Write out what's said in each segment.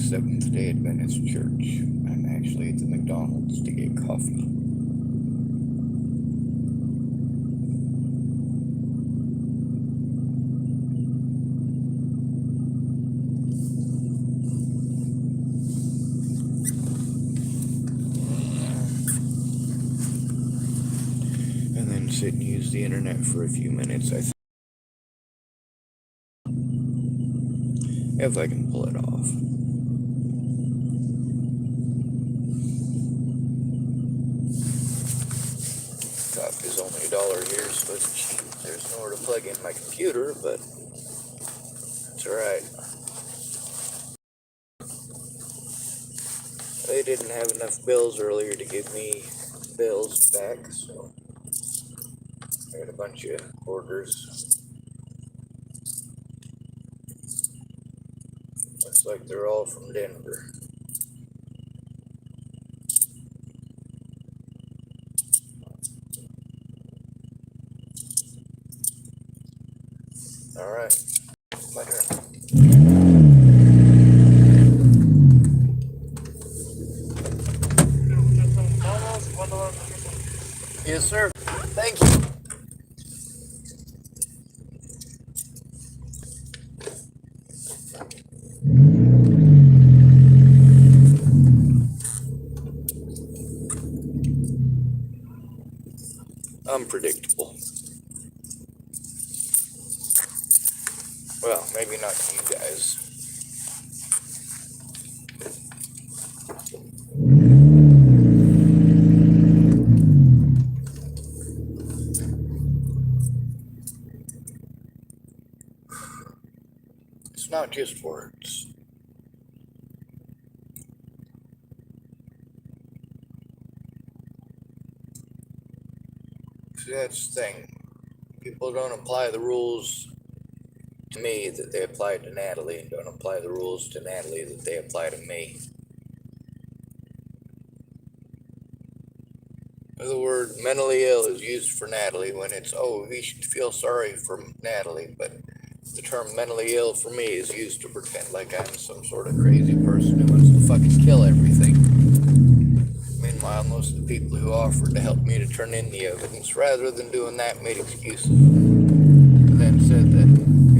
Seventh-day Adventist Church. I'm actually at the McDonald's to get coffee. And then sit and use the internet for a few minutes, if I can pull it off. Coffee's only $1 here, so it's cheap. There's nowhere to plug in my computer, but it's alright. They didn't have enough bills earlier to give me bills back, so I got a bunch of orders. Looks like they're all from Denver. Alright, my turn. Yes, sir. Thank you. Unpredictable. Well, maybe not to you guys. It's not just words. See, that's the thing. People don't apply the rules to me that they apply to Natalie, and don't apply the rules to Natalie that they apply to me. The word mentally ill is used for Natalie when it's, oh, we should feel sorry for Natalie, but the term mentally ill for me is used to pretend like I'm some sort of crazy person who wants to fucking kill everything. Meanwhile, most of the people who offered to help me to turn in the evidence, rather than doing that, made excuses. And then said that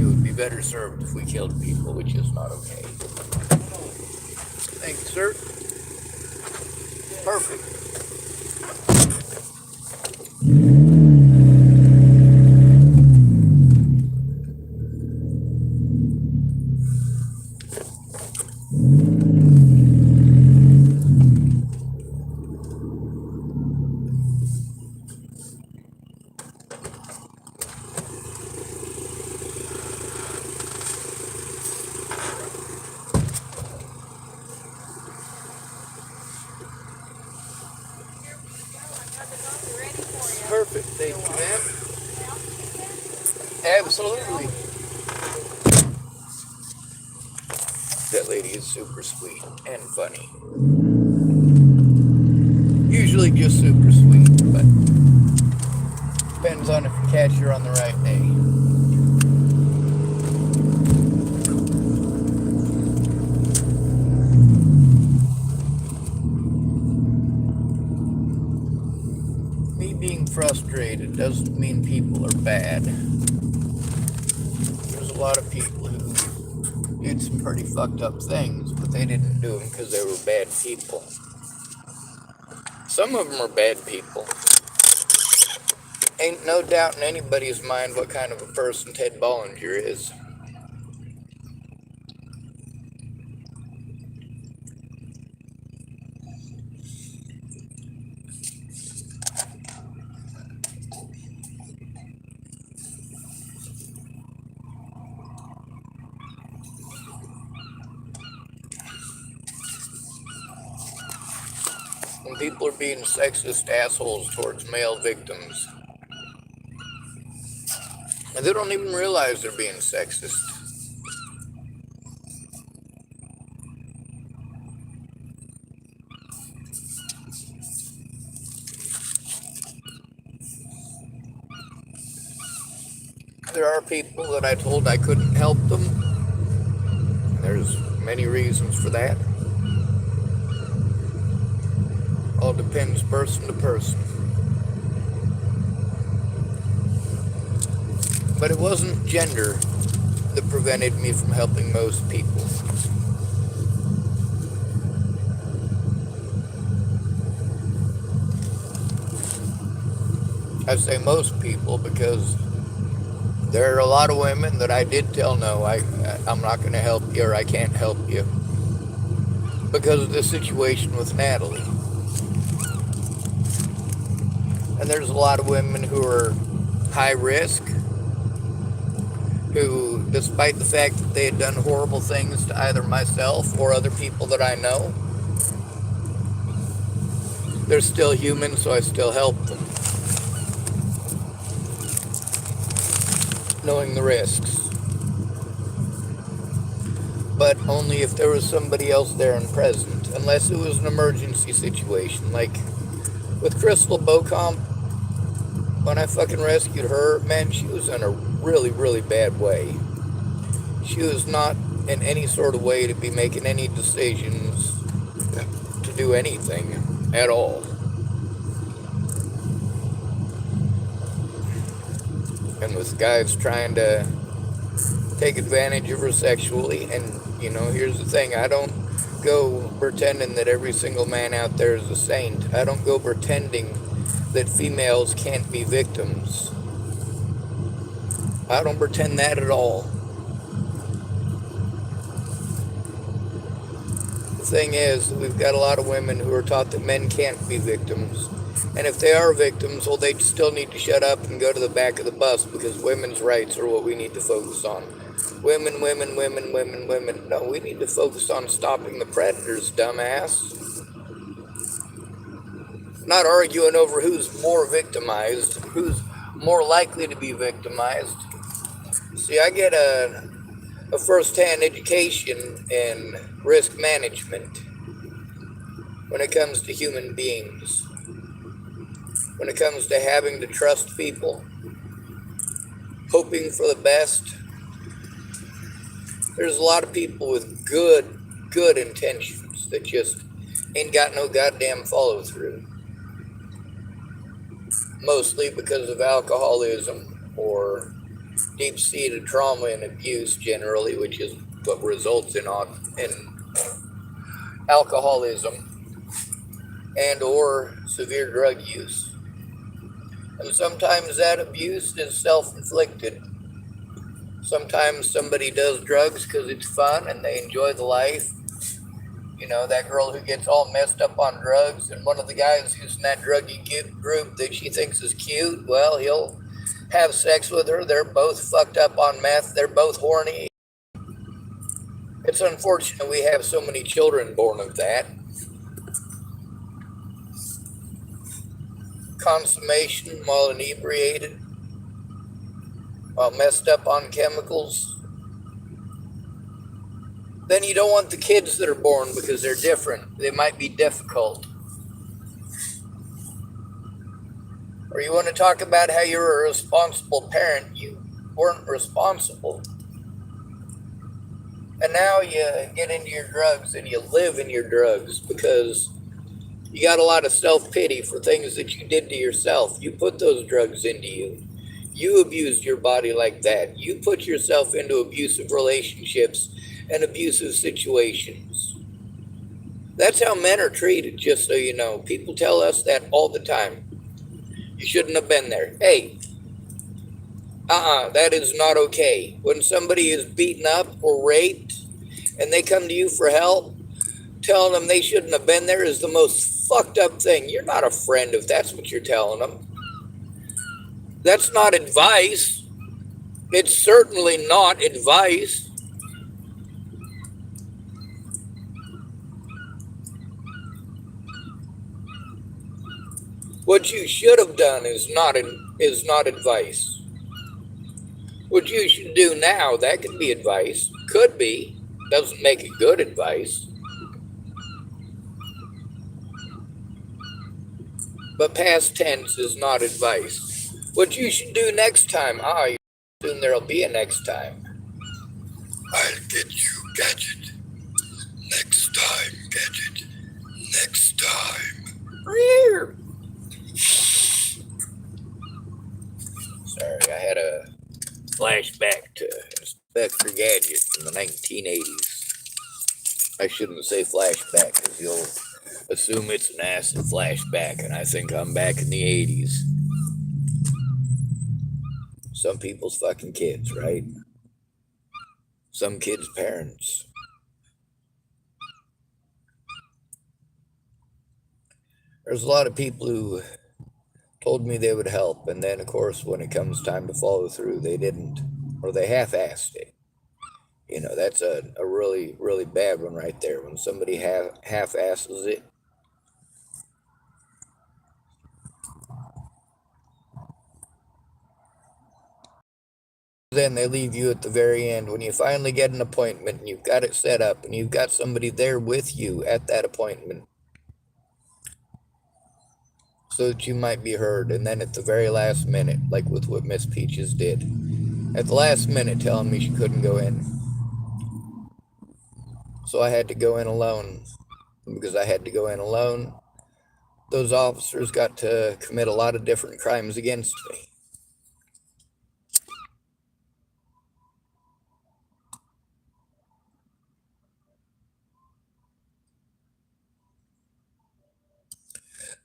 it would be better served if we killed people, which is not okay. Thank you, sir. Perfect. Perfect, thank you, ma'am. Absolutely. That lady is super sweet and funny. Usually just super sweet, but depends on if you catch her on the right day. Being frustrated doesn't mean people are bad. There's a lot of people who did some pretty fucked up things, but they didn't do them because they were bad people. Some of them are bad people. Ain't no doubt in anybody's mind what kind of a person Ted Bollinger is. When people are being sexist assholes towards male victims, and they don't even realize they're being sexist. There are people that I told I couldn't help them. There's many reasons for that. All depends person to person. But it wasn't gender that prevented me from helping most people. I say most people because there are a lot of women that I did tell no, I'm not going to help you, or I can't help you because of the situation with Natalie. And there's a lot of women who are high risk, who, despite the fact that they had done horrible things to either myself or other people that I know, they're still human, so I still help them, knowing the risks. But only if there was somebody else there and present, unless it was an emergency situation. Like with Crystal Bocomp, when I fucking rescued her, man, she was in a really, really bad way. She was not in any sort of way to be making any decisions to do anything at all. And with guys trying to take advantage of her sexually, and here's the thing, I don't go pretending that every single man out there is a saint. I don't go pretending that females can't be victims. I don't pretend that at all. The thing is, we've got a lot of women who are taught that men can't be victims. And if they are victims, well, they still need to shut up and go to the back of the bus, because women's rights are what we need to focus on. Women, women, women, women, women. No, we need to focus on stopping the predators, dumbass. Not arguing over who's more victimized, who's more likely to be victimized. See, I get a first-hand education in risk management when it comes to human beings. When it comes to having to trust people, hoping for the best. There's a lot of people with good intentions that just ain't got no goddamn follow through. Mostly because of alcoholism or deep-seated trauma and abuse generally, which is what results in alcoholism and or severe drug use. And sometimes that abuse is self-inflicted. Sometimes somebody does drugs because it's fun and they enjoy the life. That girl who gets all messed up on drugs, and one of the guys who's in that druggy group that she thinks is cute, well, he'll have sex with her. They're both fucked up on meth. They're both horny. It's unfortunate we have so many children born of that. Consummation while inebriated, while messed up on chemicals. Then you don't want the kids that are born because they're different. They might be difficult. Or you want to talk about how you're a responsible parent. You weren't responsible. And now you get into your drugs and you live in your drugs because you got a lot of self-pity for things that you did to yourself. You put those drugs into you. You abused your body like that. You put yourself into abusive relationships and abusive situations. That's how men are treated, just so you know. People tell us that all the time. You shouldn't have been there. Hey, that is not okay. When somebody is beaten up or raped and they come to you for help, telling them they shouldn't have been there is the most fucked up thing. You're not a friend if that's what you're telling them. That's not advice. It's certainly not advice. What you should have done is not advice. What you should do now, that could be advice. Could be. Doesn't make it good advice. But past tense is not advice. What you should do next time, soon there'll be a next time. I'll get you, Gadget. the 1980s. I shouldn't say flashback because you'll assume it's an acid flashback, and I think I'm back in the 80s. Some people's fucking kids, right? Some kids' parents. There's a lot of people who told me they would help, and then, of course, when it comes time to follow through, they didn't, or they half-assed it. You know, that's a really, really bad one right there. When somebody half-asses it, then they leave you at the very end. When you finally get an appointment and you've got it set up and you've got somebody there with you at that appointment so that you might be heard, and then at the very last minute, like with what Miss Peaches did, at the last minute telling me she couldn't go in. So I had to go in alone. And because I had to go in alone, those officers got to commit a lot of different crimes against me.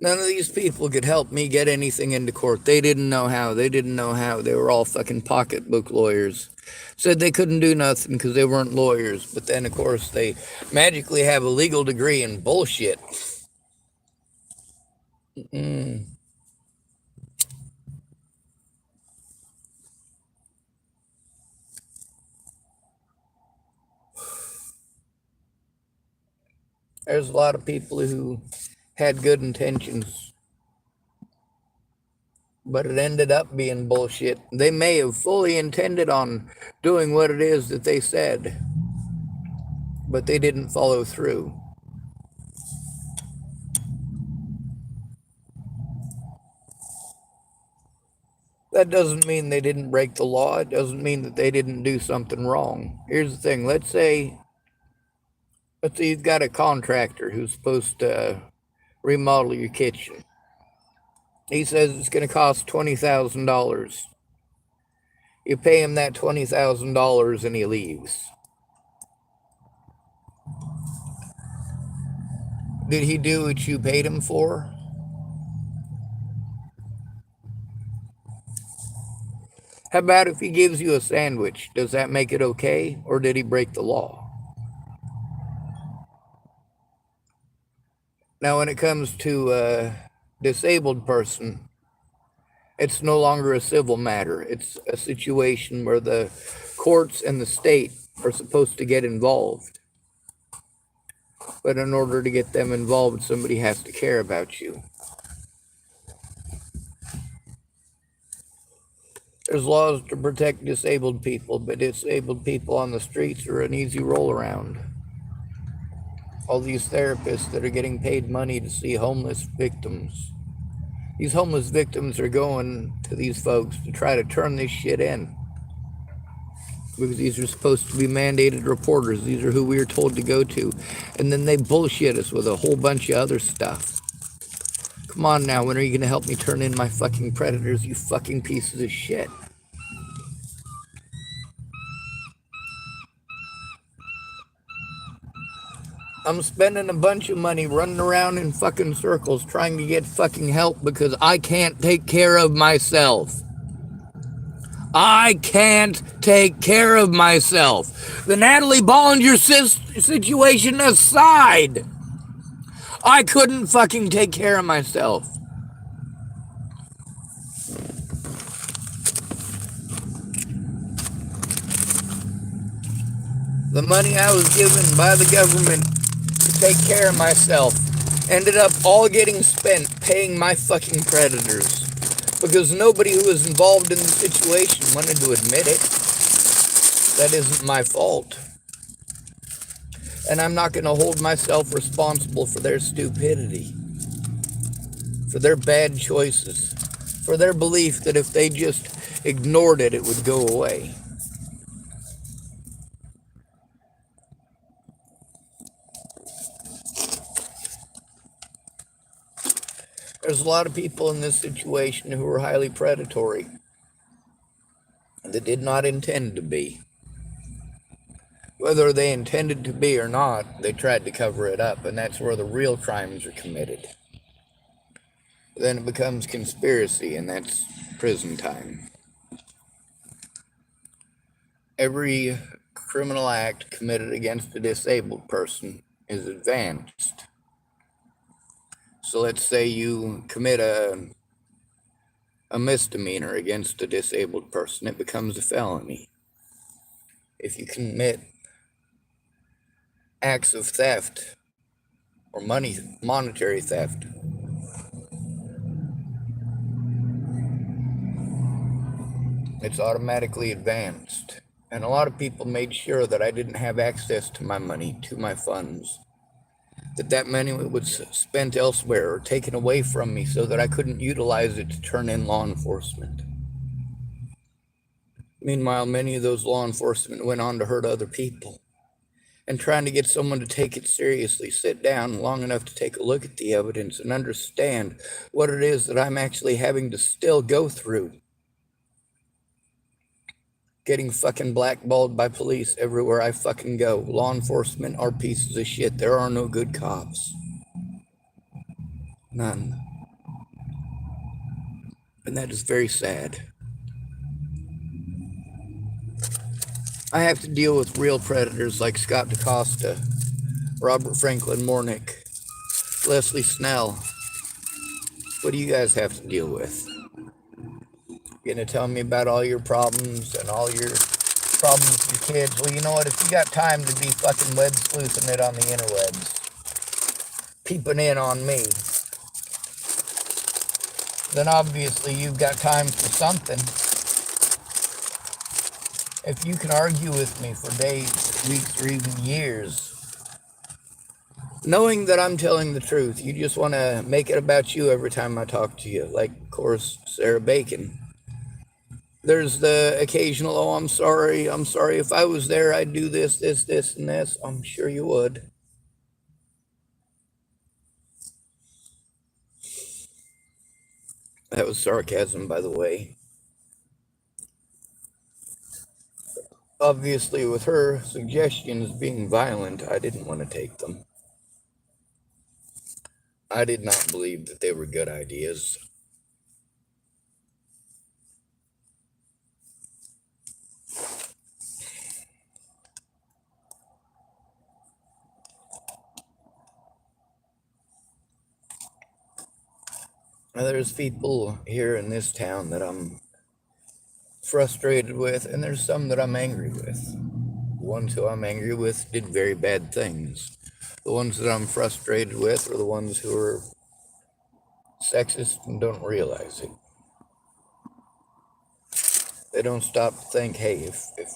None of these people could help me get anything into court. They didn't know how. They didn't know how. They were all fucking pocketbook lawyers. Said they couldn't do nothing because they weren't lawyers. But then, of course, they magically have a legal degree in bullshit. There's a lot of people who had good intentions, but it ended up being bullshit. They may have fully intended on doing what it is that they said, but they didn't follow through. That doesn't mean they didn't break the law. It doesn't mean that they didn't do something wrong. Here's the thing. Let's say you've got a contractor who's supposed to remodel your kitchen. He says it's going to cost $20,000. You pay him that $20,000 and he leaves. Did he do what you paid him for? How about if he gives you a sandwich? Does that make it okay? Or did he break the law? Now, when it comes to a disabled person, it's no longer a civil matter. It's a situation where the courts and the state are supposed to get involved. But in order to get them involved, somebody has to care about you. There's laws to protect disabled people, but disabled people on the streets are an easy roll around. All these therapists that are getting paid money to see homeless victims. These homeless victims are going to these folks to try to turn this shit in. Because these are supposed to be mandated reporters. These are who we are told to go to. And then they bullshit us with a whole bunch of other stuff. Come on now, when are you going to help me turn in my fucking predators, you fucking pieces of shit? I'm spending a bunch of money running around in fucking circles trying to get fucking help because I can't take care of myself. I can't take care of myself. The Natalie Bollinger situation aside, I couldn't fucking take care of myself. The money I was given by the government to take care of myself ended up all getting spent paying my fucking predators. Because nobody who was involved in the situation wanted to admit it. That isn't my fault. And I'm not going to hold myself responsible for their stupidity, for their bad choices, for their belief that if they just ignored it, it would go away. There's a lot of people in this situation who are highly predatory that did not intend to be. Whether they intended to be or not, they tried to cover it up, and that's where the real crimes are committed. Then it becomes conspiracy, and that's prison time. Every criminal act committed against a disabled person is advanced. So let's say you commit a misdemeanor against a disabled person, it becomes a felony. If you commit acts of theft or monetary theft, it's automatically advanced. And a lot of people made sure that I didn't have access to my money, to my funds, that money was spent elsewhere or taken away from me so that I couldn't utilize it to turn in law enforcement. Meanwhile, many of those law enforcement went on to hurt other people. And trying to get someone to take it seriously, sit down long enough to take a look at the evidence and understand what it is that I'm actually having to still go through. Getting fucking blackballed by police everywhere I fucking go. Law enforcement are pieces of shit. There are no good cops. None. And that is very sad. I have to deal with real predators like Scott DaCosta, Robert Franklin Mornick, Leslie Snell. What do you guys have to deal with? You're going to tell me about all your problems and all your problems with your kids? Well, you know what? If you got time to be fucking web sleuthing it on the interwebs, peeping in on me, then obviously you've got time for something. If you can argue with me for days, weeks, or even years, knowing that I'm telling the truth, you just want to make it about you every time I talk to you. Like, of course, Sarah Bacon. There's the occasional, oh, I'm sorry. If I was there, I'd do this, and this. I'm sure you would. That was sarcasm, by the way. Obviously, with her suggestions being violent, I didn't want to take them. I did not believe that they were good ideas. Now, there's people here in this town that I'm frustrated with, and there's some that I'm angry with. The ones who I'm angry with did very bad things. The ones that I'm frustrated with are the ones who are sexist and don't realize it. They don't stop to think, hey, if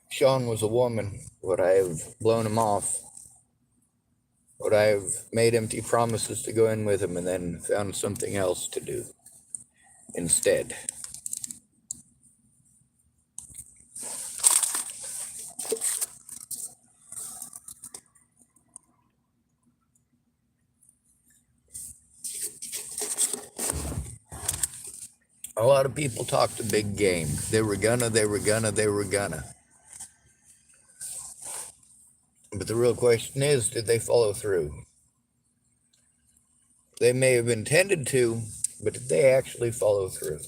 Sean was a woman, would I have blown him off? Would I have made empty promises to go in with him and then found something else to do instead? A lot of people talked a big game. They were gonna. But the real question is, did they follow through? They may have intended to, but did they actually follow through?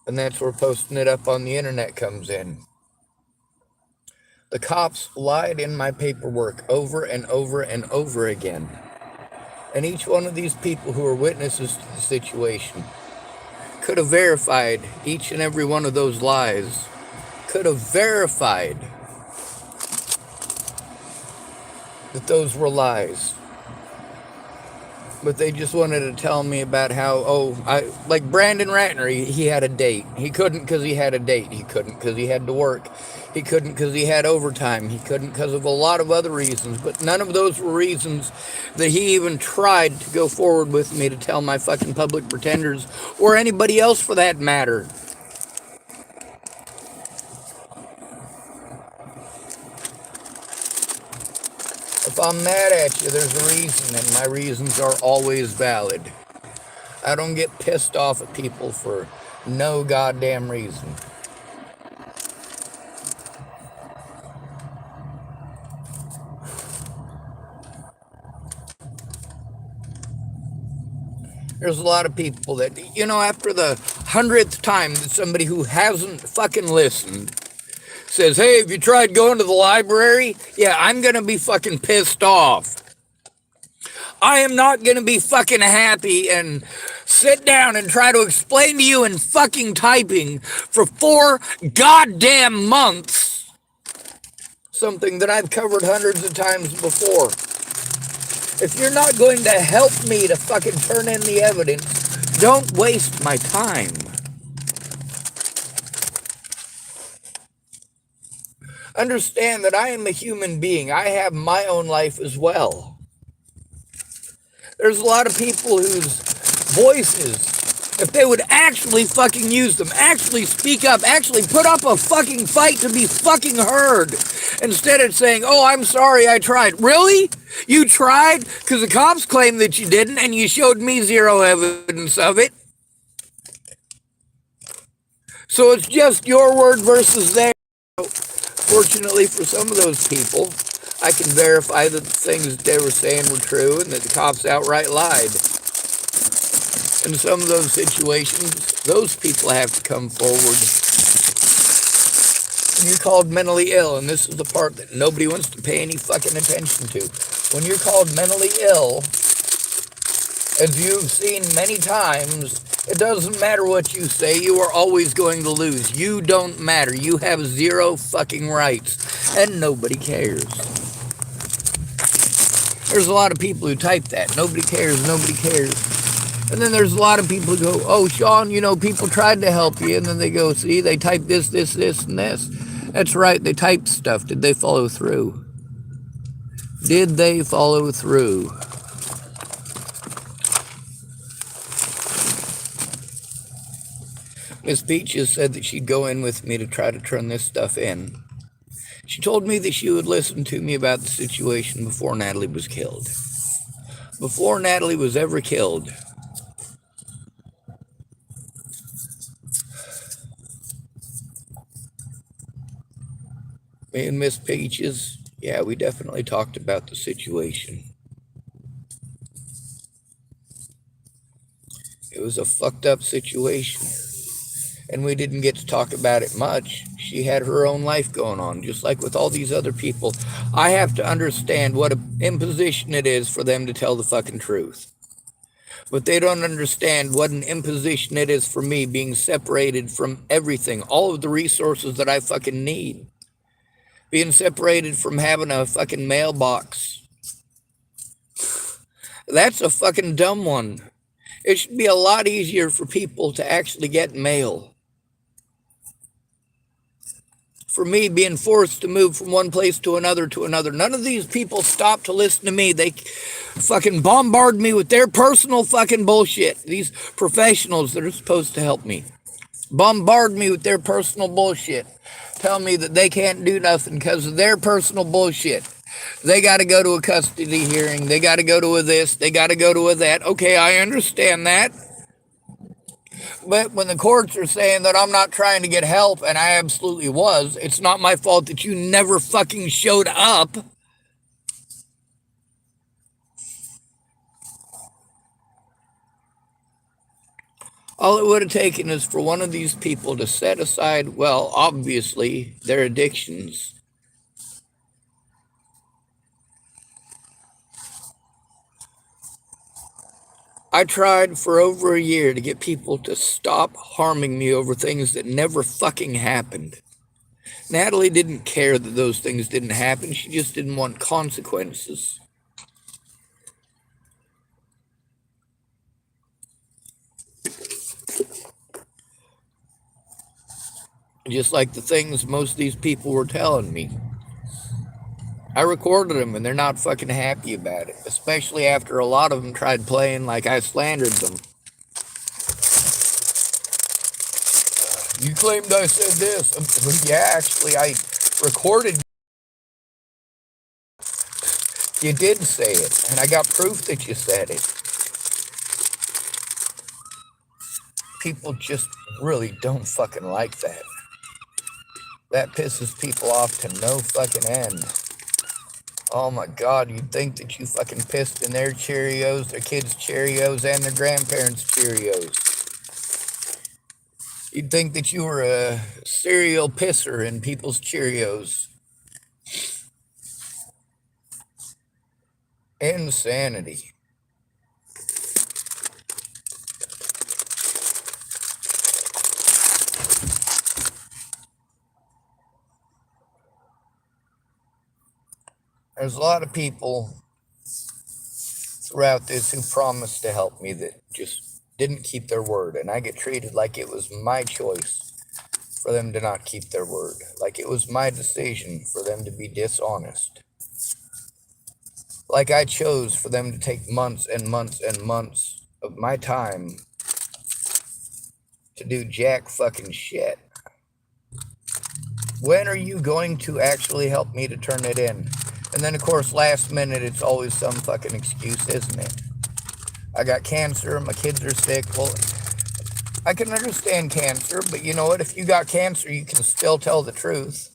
And that's where posting it up on the internet comes in. The cops lied in my paperwork over and over and over again. And each one of these people who are witnesses to the situation could have verified each and every one of those lies. Could have verified that those were lies. But they just wanted to tell me about how, like Brandon Ratner, he had a date. He couldn't because he had a date. He couldn't because he had to work. He couldn't because he had overtime. He couldn't because of a lot of other reasons. But none of those were reasons that he even tried to go forward with me to tell my fucking public pretenders, or anybody else for that matter. If I'm mad at you, there's a reason, and my reasons are always valid. I don't get pissed off at people for no goddamn reason. There's a lot of people that, after the 100th time that somebody who hasn't fucking listened says, hey, have you tried going to the library? Yeah, I'm going to be fucking pissed off. I am not going to be fucking happy and sit down and try to explain to you in fucking typing for 4 goddamn months something that I've covered hundreds of times before. If you're not going to help me to fucking turn in the evidence, don't waste my time. Understand that I am a human being. I have my own life as well. There's a lot of people whose voices, if they would actually fucking use them, actually speak up, actually put up a fucking fight to be fucking heard, instead of saying, oh, I'm sorry, I tried. Really? You tried? Because the cops claim that you didn't, and you showed me zero evidence of it. So it's just your word versus theirs. Fortunately for some of those people, I can verify that the things that they were saying were true and that the cops outright lied. In some of those situations, those people have to come forward. When you're called mentally ill, and this is the part that nobody wants to pay any fucking attention to. When you're called mentally ill, as you've seen many times, it doesn't matter what you say, you are always going to lose. You don't matter. You have zero fucking rights, and nobody cares. There's a lot of people who type that. Nobody cares, nobody cares. And then there's a lot of people who go, oh, Sean, people tried to help you. And then they go, see, they typed this, this, this, and this. That's right, they typed stuff. Did they follow through? Did they follow through? Miss Peaches said that she'd go in with me to try to turn this stuff in. She told me that she would listen to me about the situation before Natalie was killed. Before Natalie was ever killed, me and Miss Peaches, yeah, we definitely talked about the situation. It was a fucked up situation. And we didn't get to talk about it much. She had her own life going on, just like with all these other people. I have to understand what an imposition it is for them to tell the fucking truth. But they don't understand what an imposition it is for me being separated from everything, all of the resources that I fucking need. Being separated from having a fucking mailbox. That's a fucking dumb one. It should be a lot easier for people to actually get mail. For me, being forced to move from one place to another. None of these people stop to listen to me. They fucking bombard me with their personal fucking bullshit. These professionals that are supposed to help me bombard me with their personal bullshit. Tell me that they can't do nothing because of their personal bullshit. They got to go to a custody hearing. They got to go to a this. They got to go to a that. Okay, I understand that. But when the courts are saying that I'm not trying to get help, and I absolutely was, it's not my fault that you never fucking showed up. All it would have taken is for one of these people to set aside, well, obviously, their addictions. I tried for over a year to get people to stop harming me over things that never fucking happened. Natalie didn't care that those things didn't happen. She just didn't want consequences. Just like the things most of these people were telling me. I recorded them and they're not fucking happy about it, especially after a lot of them tried playing like I slandered them. You claimed I said this. Yeah, actually, I recorded. You did say it, and I got proof that you said it. People just really don't fucking like that. That pisses people off to no fucking end. Oh my God, you'd think that you fucking pissed in their Cheerios, their kids' Cheerios, and their grandparents' Cheerios. You'd think that you were a serial pisser in people's Cheerios. Insanity. There's a lot of people throughout this who promised to help me that just didn't keep their word, and I get treated like it was my choice for them to not keep their word, like it was my decision for them to be dishonest, like I chose for them to take months and months and months of my time to do jack fucking shit. When are you going to actually help me to turn it in? And then, of course, last minute, it's always some fucking excuse, isn't it? I got cancer, my kids are sick. Well, I can understand cancer, but you know what? If you got cancer, you can still tell the truth.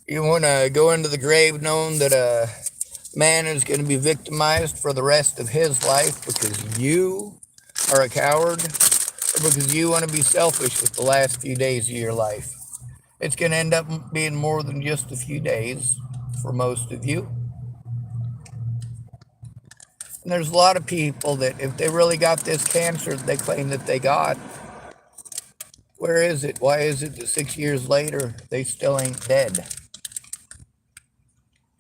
You want to go into the grave knowing that a man is going to be victimized for the rest of his life because you are a coward, or because you want to be selfish with the last few days of your life. It's going to end up being more than just a few days for most of you. And there's a lot of people that if they really got this cancer they claim that they got, where is it? Why is it that 6 years later they still ain't dead?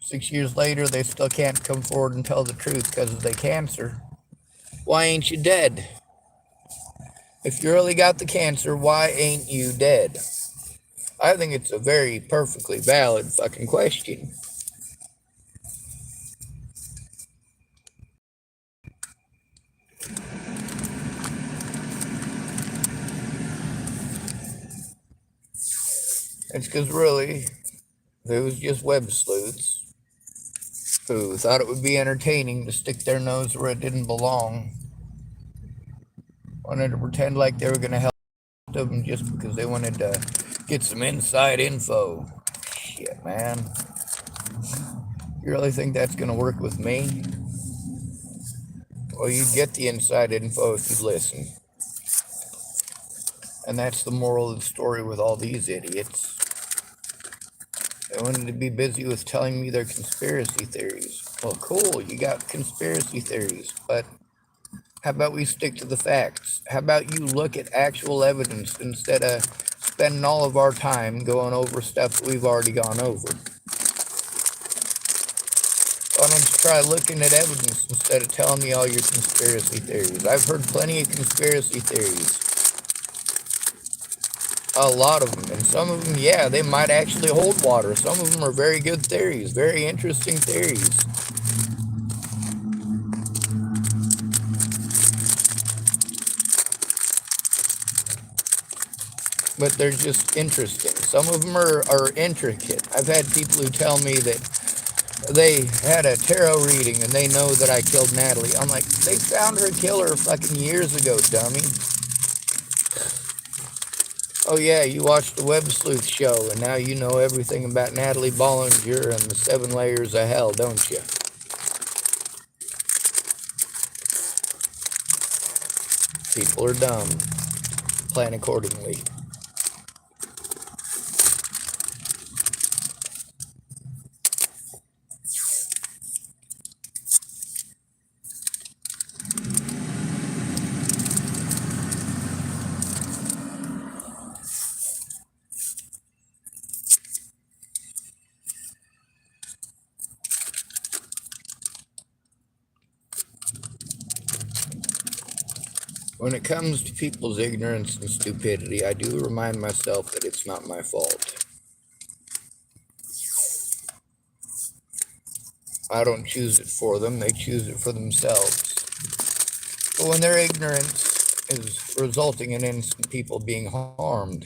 6 years later they still can't come forward and tell the truth because of their cancer. Why ain't you dead? If you really got the cancer, why ain't you dead? I think it's a very perfectly valid fucking question. It's because really, it was just web sleuths who thought it would be entertaining to stick their nose where it didn't belong. Wanted to pretend like they were going to help them just because they wanted to get some inside info. Shit, man. You really think that's going to work with me? Well, you'd get the inside info if you'd listen. And that's the moral of the story with all these idiots. They wanted to be busy with telling me their conspiracy theories. Well, cool, you got conspiracy theories, but how about we stick to the facts? How about you look at actual evidence instead of spending all of our time going over stuff that we've already gone over? Why don't you try looking at evidence instead of telling me all your conspiracy theories? I've heard plenty of conspiracy theories. A lot of them. And some of them, yeah, they might actually hold water. Some of them are very good theories, very interesting theories. But they're just interesting. Some of them are intricate. I've had people who tell me that they had a tarot reading and they know that I killed Natalie. I'm like, they found her killer fucking years ago, dummy. Oh yeah, you watched the Web Sleuth show and now you know everything about Natalie Bollinger and the 7 layers of hell, don't you? People are dumb. Plan accordingly. When it comes to people's ignorance and stupidity, I do remind myself that it's not my fault. I don't choose it for them, they choose it for themselves. But when their ignorance is resulting in innocent people being harmed,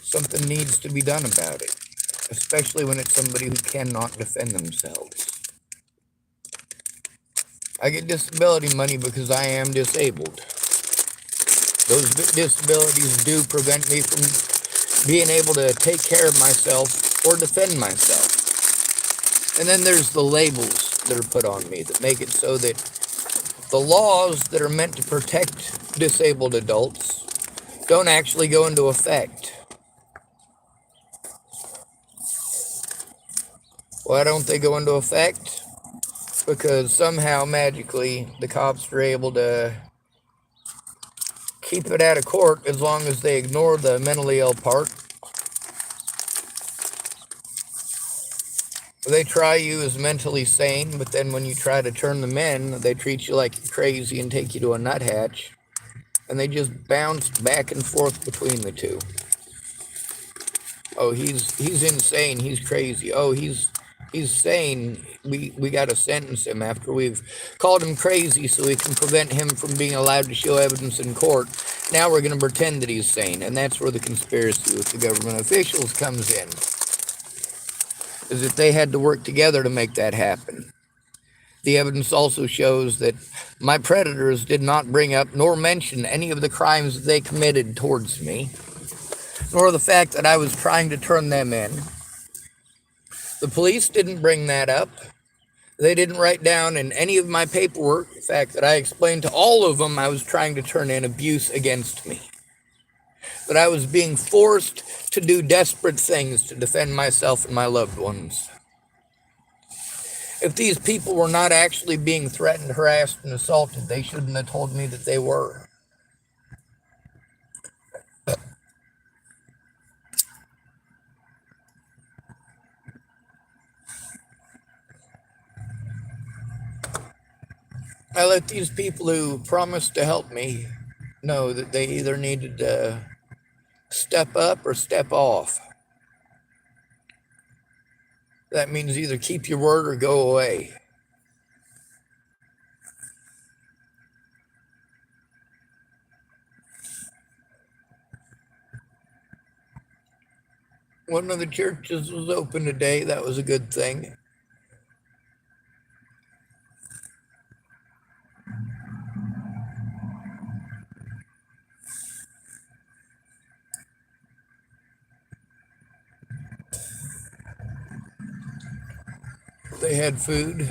something needs to be done about it, especially when it's somebody who cannot defend themselves. I get disability money because I am disabled. Those disabilities do prevent me from being able to take care of myself or defend myself. And then there's the labels that are put on me that make it so that the laws that are meant to protect disabled adults don't actually go into effect. Why don't they go into effect? Because somehow, magically, the cops are able to keep it out of court as long as they ignore the mentally ill part. They try you as mentally sane, but then when you try to turn them in, they treat you like you're crazy and take you to a nuthatch. And they just bounce back and forth between the two. Oh, he's insane. He's crazy. Oh, he's sane. We got to sentence him after we've called him crazy so we can prevent him from being allowed to show evidence in court. Now we're going to pretend that he's sane, and that's where the conspiracy with the government officials comes in. Is that they had to work together to make that happen. The evidence also shows that my predators did not bring up nor mention any of the crimes that they committed towards me, nor the fact that I was trying to turn them in. The police didn't bring that up. They didn't write down in any of my paperwork the fact that I explained to all of them I was trying to turn in abuse against me, that I was being forced to do desperate things to defend myself and my loved ones. If these people were not actually being threatened, harassed, and assaulted, they shouldn't have told me that they were. I let these people who promised to help me know that they either needed to step up or step off. That means either keep your word or go away. One of the churches was open today. That was a good thing. They had food.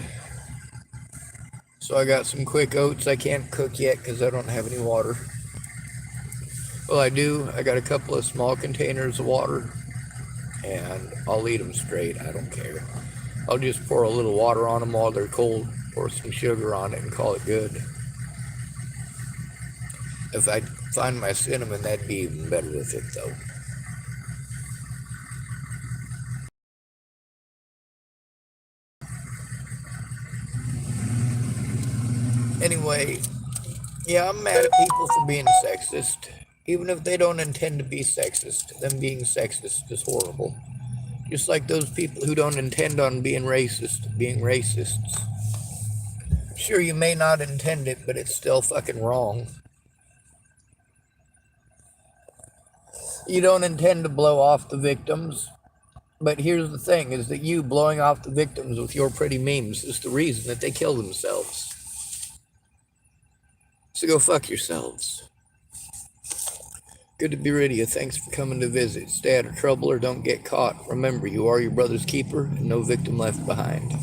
So I got some quick oats. I can't cook yet because I don't have any water. Well, I do. I got a couple of small containers of water, and I'll eat them straight. I don't care. I'll just pour a little water on them while they're cold, pour some sugar on it, and call it good. If I find my cinnamon, that'd be even better with it, though. Anyway, yeah, I'm mad at people for being sexist. Even if they don't intend to be sexist, them being sexist is horrible. Just like those people who don't intend on being racist, being racists. Sure, you may not intend it, but it's still fucking wrong. You don't intend to blow off the victims, but here's the thing, is that you blowing off the victims with your pretty memes is the reason that they kill themselves. So go fuck yourselves. Good to be rid of you. Thanks for coming to visit. Stay out of trouble or don't get caught. Remember, you are your brother's keeper and no victim left behind.